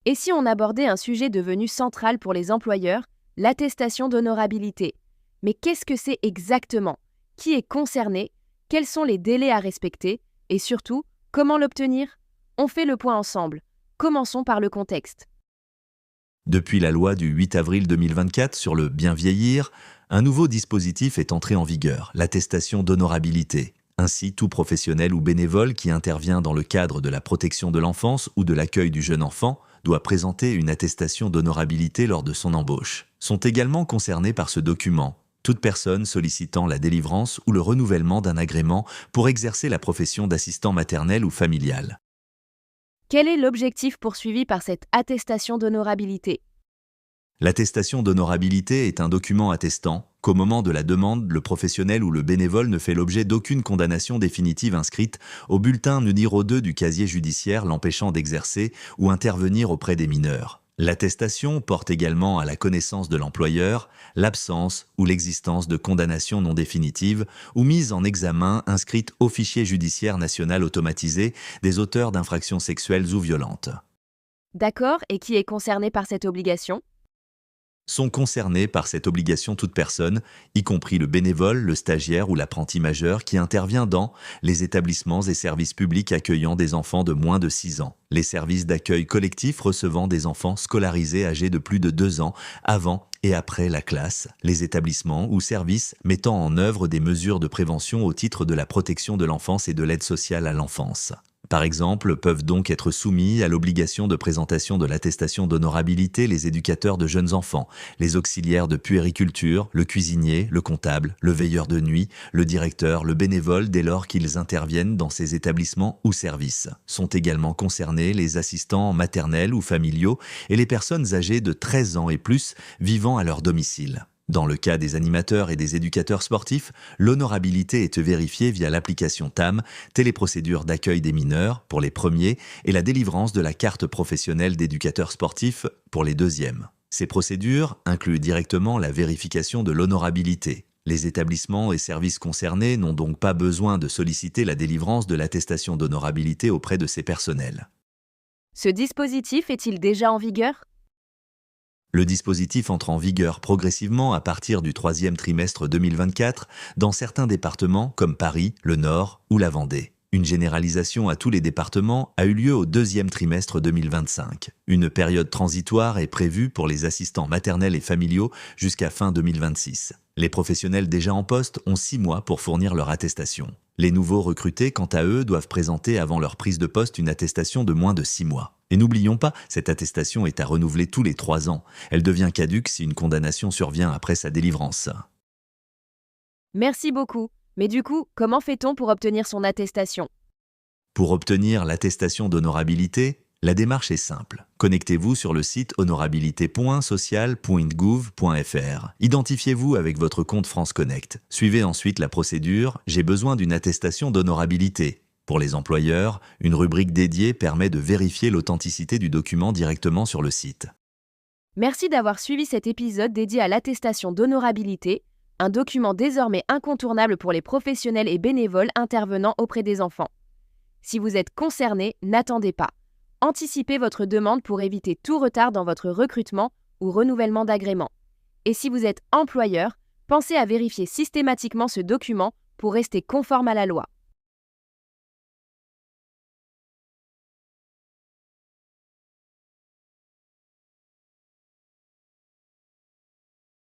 Et si on abordait un sujet devenu central pour les employeurs, l'attestation d'honorabilité? Mais qu'est-ce que c'est exactement? Qui est concerné? Quels sont les délais à respecter? Et surtout, comment l'obtenir? On fait le point ensemble. Commençons par le contexte. Depuis la loi du 8 avril 2024 sur le bien vieillir, un nouveau dispositif est entré en vigueur, l'attestation d'honorabilité. Ainsi, tout professionnel ou bénévole qui intervient dans le cadre de la protection de l'enfance ou de l'accueil du jeune enfant doit présenter une attestation d'honorabilité lors de son embauche. Sont également concernés par ce document toute personne sollicitant la délivrance ou le renouvellement d'un agrément pour exercer la profession d'assistant maternel ou familial. Quel est l'objectif poursuivi par cette attestation d'honorabilité? L'attestation d'honorabilité est un document attestant qu'au moment de la demande, le professionnel ou le bénévole ne fait l'objet d'aucune condamnation définitive inscrite au bulletin numéro 2 du casier judiciaire l'empêchant d'exercer ou intervenir auprès des mineurs. L'attestation porte également à la connaissance de l'employeur l'absence ou l'existence de condamnation non définitive ou mise en examen inscrite au fichier judiciaire national automatisé des auteurs d'infractions sexuelles ou violentes. D'accord, et qui est concerné par cette obligation? Sont concernés par cette obligation toute personne, y compris le bénévole, le stagiaire ou l'apprenti majeur qui intervient dans les établissements et services publics accueillant des enfants de moins de 6 ans, les services d'accueil collectif recevant des enfants scolarisés âgés de plus de 2 ans avant et après la classe, les établissements ou services mettant en œuvre des mesures de prévention au titre de la protection de l'enfance et de l'aide sociale à l'enfance. Par exemple, peuvent donc être soumis à l'obligation de présentation de l'attestation d'honorabilité les éducateurs de jeunes enfants, les auxiliaires de puériculture, le cuisinier, le comptable, le veilleur de nuit, le directeur, le bénévole dès lors qu'ils interviennent dans ces établissements ou services. Sont également concernés les assistants maternels ou familiaux et les personnes âgées de 13 ans et plus vivant à leur domicile. Dans le cas des animateurs et des éducateurs sportifs, l'honorabilité est vérifiée via l'application TAM, téléprocédure d'accueil des mineurs, pour les premiers, et la délivrance de la carte professionnelle d'éducateur sportif pour les deuxièmes. Ces procédures incluent directement la vérification de l'honorabilité. Les établissements et services concernés n'ont donc pas besoin de solliciter la délivrance de l'attestation d'honorabilité auprès de ces personnels. Ce dispositif est-il déjà en vigueur? Le dispositif entre en vigueur progressivement à partir du 3e trimestre 2024 dans certains départements comme Paris, le Nord ou la Vendée. Une généralisation à tous les départements a eu lieu au 2e trimestre 2025. Une période transitoire est prévue pour les assistants maternels et familiaux jusqu'à fin 2026. Les professionnels déjà en poste ont 6 mois pour fournir leur attestation. Les nouveaux recrutés, quant à eux, doivent présenter avant leur prise de poste une attestation de moins de 6 mois. Et n'oublions pas, cette attestation est à renouveler tous les 3 ans. Elle devient caduque si une condamnation survient après sa délivrance. Merci beaucoup. Mais du coup, comment fait-on pour obtenir son attestation? Pour obtenir l'attestation d'honorabilité, la démarche est simple. Connectez-vous sur le site honorabilité.social.gouv.fr. Identifiez-vous avec votre compte France Connect. Suivez ensuite la procédure « J'ai besoin d'une attestation d'honorabilité ». Pour les employeurs, une rubrique dédiée permet de vérifier l'authenticité du document directement sur le site. Merci d'avoir suivi cet épisode dédié à l'attestation d'honorabilité, un document désormais incontournable pour les professionnels et bénévoles intervenant auprès des enfants. Si vous êtes concerné, n'attendez pas. Anticipez votre demande pour éviter tout retard dans votre recrutement ou renouvellement d'agrément. Et si vous êtes employeur, pensez à vérifier systématiquement ce document pour rester conforme à la loi.